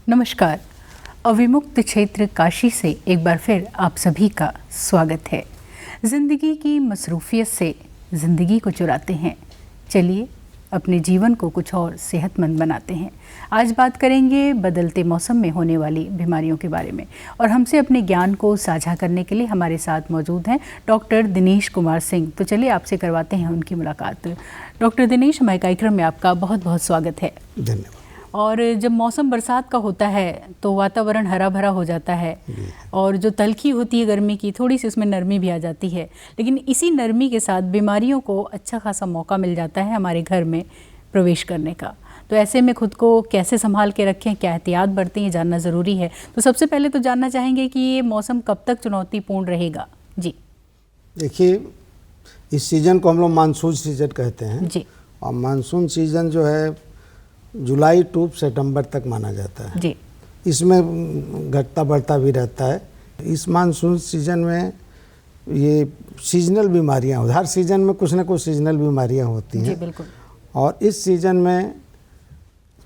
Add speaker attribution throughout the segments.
Speaker 1: नमस्कार। अविमुक्त क्षेत्र काशी से एक बार फिर आप सभी का स्वागत है। ज़िंदगी की मसरूफियत से ज़िंदगी को चुराते हैं, चलिए अपने जीवन को कुछ और सेहतमंद बनाते हैं। आज बात करेंगे बदलते मौसम में होने वाली बीमारियों के बारे में, और हमसे अपने ज्ञान को साझा करने के लिए हमारे साथ मौजूद हैं डॉक्टर दिनेश कुमार सिंह। तो चलिए आपसे करवाते हैं उनकी मुलाकात। डॉक्टर दिनेश, हमारे कार्यक्रम में आपका बहुत बहुत स्वागत है।
Speaker 2: धन्यवाद।
Speaker 1: और जब मौसम बरसात का होता है तो वातावरण हरा भरा हो जाता है, और जो तलखी होती है गर्मी की, थोड़ी सी उसमें नरमी भी आ जाती है। लेकिन इसी नरमी के साथ बीमारियों को अच्छा खासा मौका मिल जाता है हमारे घर में प्रवेश करने का। तो ऐसे में खुद को कैसे संभाल के रखें, क्या एहतियात बरतें, ये जानना ज़रूरी है। तो सबसे पहले तो जानना चाहेंगे कि ये मौसम कब तक चुनौतीपूर्ण रहेगा। जी
Speaker 2: देखिए, इस सीज़न को हम लोग मानसून सीज़न कहते हैं
Speaker 1: जी।
Speaker 2: और मानसून सीज़न जो है जुलाई टू सितंबर तक माना जाता है
Speaker 1: जी।
Speaker 2: इसमें घटता बढ़ता भी रहता है। इस मानसून सीज़न में ये सीजनल बीमारियां, हर सीज़न में कुछ ना कुछ सीजनल बीमारियां होती हैं।
Speaker 1: जी बिल्कुल।
Speaker 2: और इस सीज़न में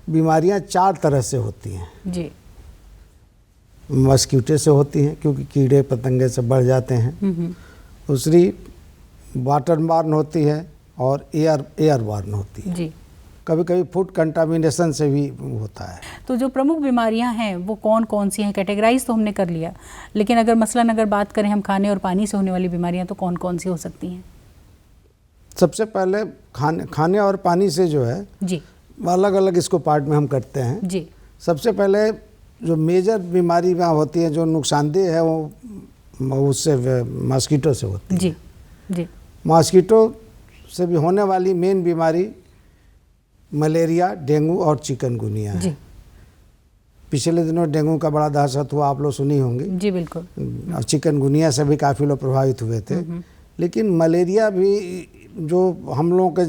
Speaker 2: बीमारियां 4 तरह से होती हैं।
Speaker 1: जी।
Speaker 2: मस्कीटो से होती हैं क्योंकि कीड़े पतंगे से बढ़ जाते हैं। दूसरी वाटरबॉर्न होती है और एयरबॉर्न होती है।
Speaker 1: जी।
Speaker 2: कभी कभी फूड कंटामिनेशन से भी होता है।
Speaker 1: तो जो प्रमुख बीमारियां हैं वो कौन कौन सी हैं? कैटेगराइज तो हमने कर लिया, लेकिन अगर मसलन अगर बात करें हम खाने और पानी से होने वाली बीमारियां, तो कौन कौन सी हो सकती हैं?
Speaker 2: सबसे पहले खाने और पानी से जो है
Speaker 1: जी,
Speaker 2: अलग अलग इसको पार्ट में हम करते हैं।
Speaker 1: जी।
Speaker 2: सबसे पहले जो मेजर बीमारी वहाँ होती है, जो नुकसानदेह है, वो उससे मॉस्किटो से होती है।
Speaker 1: जी जी।
Speaker 2: मॉस्किटो से भी होने वाली मेन बीमारी मलेरिया, डेंगू और चिकनगुनिया है।
Speaker 1: जी।
Speaker 2: पिछले दिनों डेंगू का बड़ा दहशत हुआ, आप लोग सुनी होंगी।
Speaker 1: जी बिल्कुल।
Speaker 2: और चिकनगुनिया से भी काफ़ी लोग प्रभावित हुए थे। लेकिन मलेरिया भी, जो हम लोगों के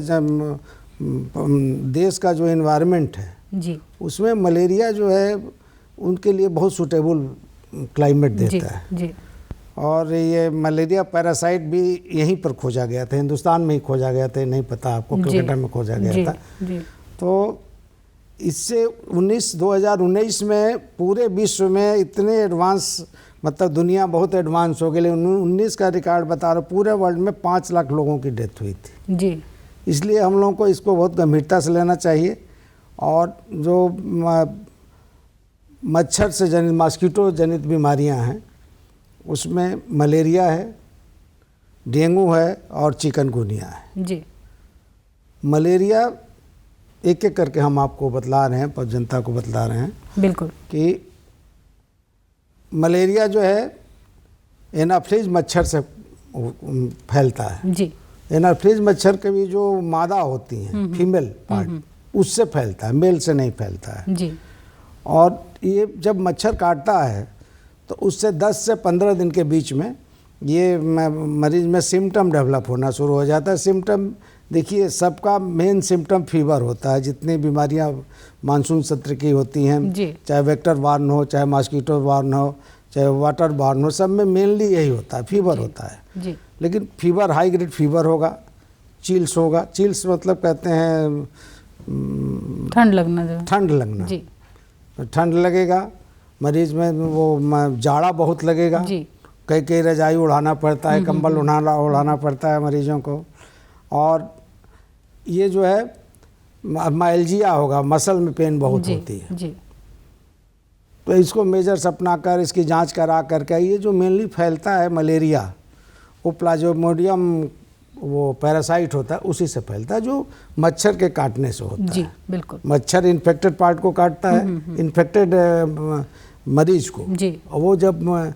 Speaker 2: देश का जो एनवायरनमेंट है
Speaker 1: जी,
Speaker 2: उसमें मलेरिया जो है उनके लिए बहुत सूटेबल क्लाइमेट देता है।
Speaker 1: जी।
Speaker 2: और ये मलेरिया पैरासाइट भी यहीं पर खोजा गया था, हिंदुस्तान में ही खोजा गया था, नहीं पता आपको, कलकत्ता में खोजा गया था।
Speaker 1: जी।
Speaker 2: तो इससे 2019 में पूरे विश्व में इतने एडवांस, मतलब दुनिया बहुत एडवांस हो गई। 19 का रिकॉर्ड बता रहा, पूरे वर्ल्ड में 5 लाख लोगों की डेथ हुई थी।
Speaker 1: जी।
Speaker 2: इसलिए हम लोगों को इसको बहुत गंभीरता से लेना चाहिए। और जो मच्छर से जनित, मॉस्किटो जनित बीमारियां हैं, उसमें मलेरिया है, डेंगू है और चिकनगुनिया है।
Speaker 1: जी।
Speaker 2: मलेरिया एक एक करके हम आपको बतला रहे हैं, पर जनता को बतला रहे हैं।
Speaker 1: बिल्कुल।
Speaker 2: कि मलेरिया जो है एनाफ्लीज मच्छर से फैलता है।
Speaker 1: जी।
Speaker 2: एनाफ्लीज मच्छर के भी जो मादा होती हैं, फीमेल पार्ट, उससे फैलता है, मेल से नहीं फैलता है।
Speaker 1: जी।
Speaker 2: और ये जब मच्छर काटता है तो उससे 10 से 15 दिन के बीच में ये मरीज में सिम्टम डेवलप होना शुरू हो जाता है। सिम्टम देखिए, सबका मेन सिम्टम फीवर होता है। जितनी बीमारियां मानसून सत्र की होती हैं, चाहे वेक्टर बॉर्न हो, चाहे मॉस्किटो बॉर्न हो, चाहे वाटर बॉर्न हो, सब में मेनली यही होता है, फीवर होता है।
Speaker 1: जी।
Speaker 2: लेकिन फीवर, हाई ग्रेड फीवर होगा, चिल्स होगा। चिल्स मतलब कहते हैं
Speaker 1: ठंड लगना।
Speaker 2: ठंड लगना।
Speaker 1: जी।
Speaker 2: ठंड लगेगा मरीज में, वो जाड़ा बहुत लगेगा।
Speaker 1: जी।
Speaker 2: कई रजाई उड़ाना पड़ता है, कंबल उड़ाना पड़ता है मरीजों को। और ये जो है माइल्जिया होगा, मसल में पेन बहुत होती है।
Speaker 1: जी।
Speaker 2: तो इसको मेजर्स अपना कर, इसकी जांच करा करके, ये जो मेनली फैलता है मलेरिया, वो प्लाज्मोडियम, वो पैरासाइट होता है, उसी से फैलता है, जो मच्छर के काटने से होता है।
Speaker 1: जी बिल्कुल।
Speaker 2: मच्छर इन्फेक्टेड पार्ट को काटता है, इन्फेक्टेड मरीज को।
Speaker 1: जी।
Speaker 2: और वो जब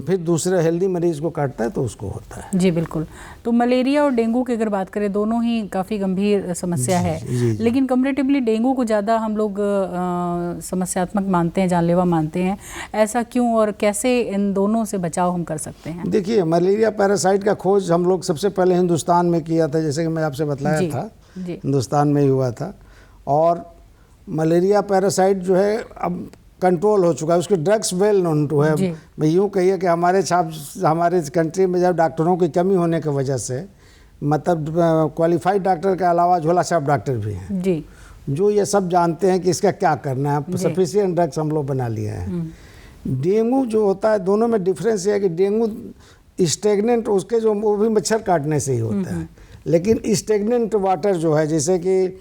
Speaker 2: फिर दूसरे हेल्दी मरीज को काटता है तो उसको होता है।
Speaker 1: जी बिल्कुल। तो मलेरिया और डेंगू की अगर बात करें, दोनों ही काफ़ी गंभीर समस्या है।
Speaker 2: जी।
Speaker 1: लेकिन कंपैरेटिवली डेंगू को ज़्यादा हम लोग समस्यात्मक मानते हैं, जानलेवा मानते हैं। ऐसा क्यों, और कैसे इन दोनों से बचाव हम कर सकते हैं?
Speaker 2: देखिए, मलेरिया पैरासाइट का खोज हम लोग सबसे पहले हिंदुस्तान में किया था, जैसे कि मैं आपसे बतलाया था।
Speaker 1: जी।
Speaker 2: हिंदुस्तान में ही हुआ था। और मलेरिया पैरासाइट जो है अब कंट्रोल हो चुका है, उसके ड्रग्स वेल नोन टू है। मैं यूँ कहिए कि हमारे कंट्री में जब डॉक्टरों की कमी होने की वजह से, मतलब क्वालिफाइड डॉक्टर के अलावा झोला छाप डॉक्टर भी हैं।
Speaker 1: जी।
Speaker 2: जो ये सब जानते हैं कि इसका क्या करना है, सफिशिएंट ड्रग्स हम लोग बना लिए हैं। डेंगू जो होता है, दोनों में डिफरेंस ये है कि डेंगू स्टेगनेंट उसके जो वो भी मच्छर काटने से ही होता है, लेकिन स्टेगनेंट वाटर जो है, जैसे कि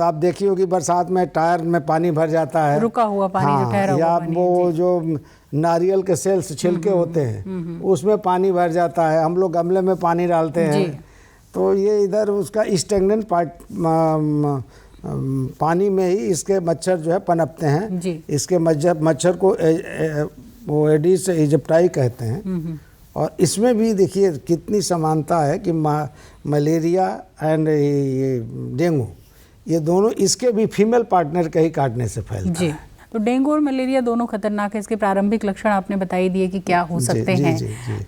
Speaker 2: आप देखी होगी बरसात में टायर में पानी भर जाता है,
Speaker 1: रुका हुआ पानी, जो ठहरा
Speaker 2: या
Speaker 1: हुआ पानी,
Speaker 2: वो जो नारियल के सेल्स छिलके होते हैं उसमें पानी भर जाता है, हम लोग गमले में पानी डालते हैं, तो ये इधर उसका स्टेगनेंट पानी में ही इसके मच्छर जो है पनपते हैं। इसके मच्छर को वो एडिस इजिप्टाई कहते हैं। और इसमें भी देखिए कितनी समानता है कि मलेरिया एंड ये डेंगू, ये दोनों इसके भी फीमेल पार्टनर के ही काटने से फैलता है।
Speaker 1: तो डेंगू और मलेरिया दोनों खतरनाक है। इसके प्रारंभिक लक्षण आपने बताई दिए कि क्या हो सकते हैं।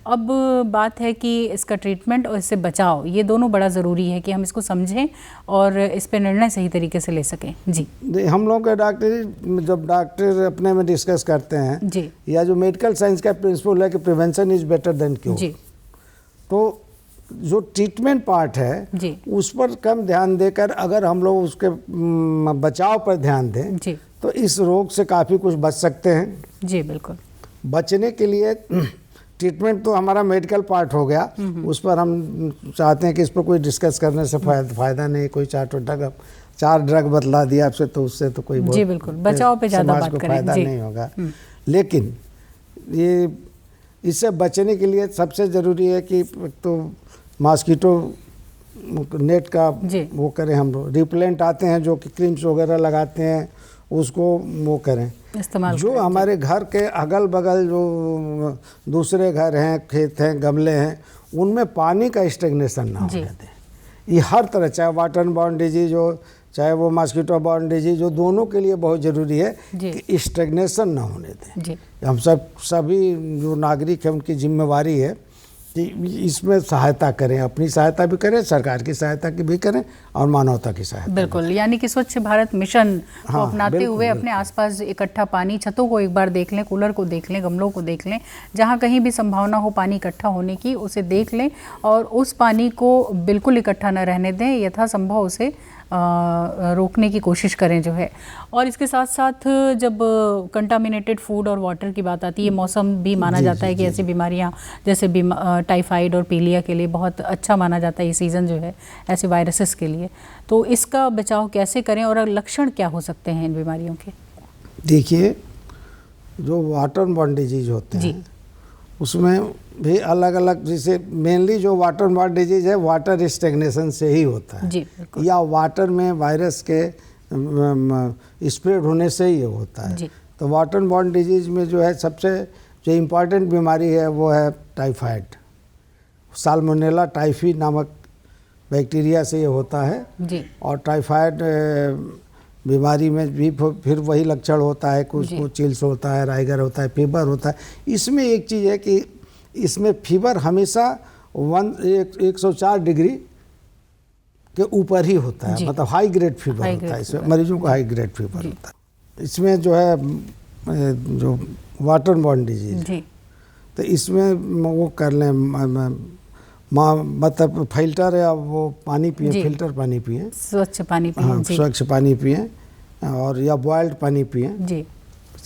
Speaker 1: अब बात है कि इसका ट्रीटमेंट और इससे बचाव, ये दोनों बड़ा ज़रूरी है कि हम इसको समझें और इस पर निर्णय सही तरीके से ले सकें। जी,
Speaker 2: हम लोग के जब डॉक्टर अपने में डिस्कस करते हैं
Speaker 1: जी,
Speaker 2: या जो मेडिकल साइंस का प्रिंसिपल है कि prevention is better than cure, तो जो ट्रीटमेंट पार्ट है जी, उस पर कम ध्यान देकर अगर हम लोग उसके बचाव पर ध्यान दें जी, तो इस रोग से काफ़ी कुछ बच सकते हैं। जी बिल्कुल। बचने के लिए ट्रीटमेंट तो हमारा मेडिकल पार्ट हो गया, उस पर हम चाहते हैं कि इस पर कोई डिस्कस करने से फ़ायदा नहीं। कोई चार ड्रग बतला दिया आपसे तो उससे तो कोई
Speaker 1: जी बिल्कुल बचाव पे ज़्यादा बात करें,
Speaker 2: फ़ायदा नहीं होगा। लेकिन ये इससे बचने के लिए सबसे ज़रूरी है कि तो मॉस्किटो नेट का वो करें, हम रिपेलेंट आते हैं जो कि क्रीम्स वगैरह लगाते हैं उसको वो करें इस्तेमाल। जो हमारे घर के अगल बगल जो दूसरे घर हैं, खेत हैं, गमले हैं, उनमें पानी का स्टेगनेशन ना होने दें। ये हर तरह, चाहे वाटर बॉर्न डिजीज हो, चाहे वो मॉस्किटो बॉर्न डिजीज हो, दोनों के लिए बहुत ज़रूरी है कि स्टेगनेशन ना होने दें। हम सभी जो नागरिक हैं उनकी जिम्मेवारी है कि इसमें सहायता करें, अपनी सहायता भी करें, सरकार की सहायता की भी करें और मानवता की सहायता। बिल्कुल, यानी कि स्वच्छ भारत मिशन को अपनाते हुए अपने आसपास इकट्ठा पानी, छतों को एक बार देख लें, कूलर को देख लें, गमलों को देख लें, जहाँ कहीं भी संभावना हो पानी इकट्ठा होने की उसे देख लें और उस पानी को बिल्कुल इकट्ठा न रहने दें, यथासंभव उसे रोकने की कोशिश करें जो है। और इसके साथ साथ जब कंटामिनेटेड फूड और वाटर की बात आती है, मौसम भी माना जाता है कि ऐसी बीमारियां जैसे टाइफाइड और पीलिया के लिए बहुत अच्छा माना जाता है ये सीज़न जो है ऐसे वायरसेस के लिए। तो इसका बचाव कैसे करें और लक्षण क्या हो सकते हैं इन बीमारियों के? देखिए, जो वाटर बॉर्न डिजीज होते हैं उसमें भी अलग अलग, जैसे मेनली जो वाटर बॉर्न डिजीज है वाटर स्टेगनेशन से ही होता है जी, या वाटर में वायरस के स्प्रेड होने से ही होता है। तो वाटर बॉर्न डिजीज में जो है सबसे जो इम्पॉर्टेंट बीमारी है वो है टाइफाइड। साल्मोनेला टाइफी नामक बैक्टीरिया से ये होता है जी। और टाइफाइड बीमारी में भी फिर वही लक्षण होता है, कुछ चिल्स होता है, राइगर होता है, फीवर होता है। इसमें एक चीज़ है कि इसमें फीवर हमेशा 104 डिग्री के ऊपर ही होता है, मतलब हाई ग्रेड फीवर होता है। इसमें मरीजों को हाई ग्रेड फीवर होता है। इसमें जो है जो वाटर बॉर्न डिजीज, तो इसमें वो कर लें, मतलब फिल्टर या वो पानी पिए, फिल्टर पानी पिए, स्वच्छ पानी पिए। हाँ, स्वच्छ पानी पिए और या बॉइल्ड पानी पिए जी,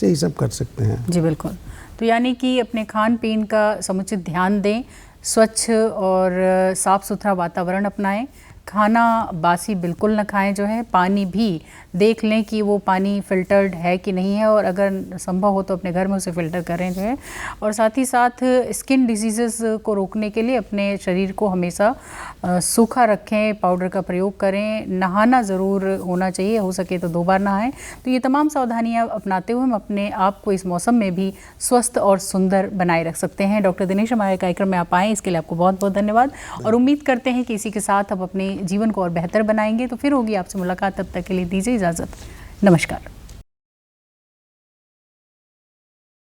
Speaker 2: यही सब कर सकते हैं जी। बिल्कुल। तो यानी कि अपने खान पीन का समुचित ध्यान दें, स्वच्छ और साफ़ सुथरा वातावरण अपनाएं, खाना बासी बिल्कुल न खाएं जो है, पानी भी देख लें कि वो पानी फ़िल्टर्ड है कि नहीं है और अगर संभव हो तो अपने घर में उसे फ़िल्टर करें जो है। और साथ ही साथ स्किन डिजीज़ेस को रोकने के लिए अपने शरीर को हमेशा सूखा रखें, पाउडर का प्रयोग करें, नहाना ज़रूर होना चाहिए, हो सके तो 2 बार नहाएं। तो ये तमाम सावधानियाँ अपनाते हुए हम अपने आप को इस मौसम में भी स्वस्थ और सुंदर बनाए रख सकते हैं। डॉक्टर दिनेश हमारे कार्यक्रम में आप आएँ, इसके लिए आपको बहुत बहुत धन्यवाद और उम्मीद करते हैं कि इसी के साथ आप अपने जीवन को और बेहतर बनाएंगे। तो फिर होगी आपसे मुलाकात, तब तक के लिए दीजिए इजाज़त। नमस्कार।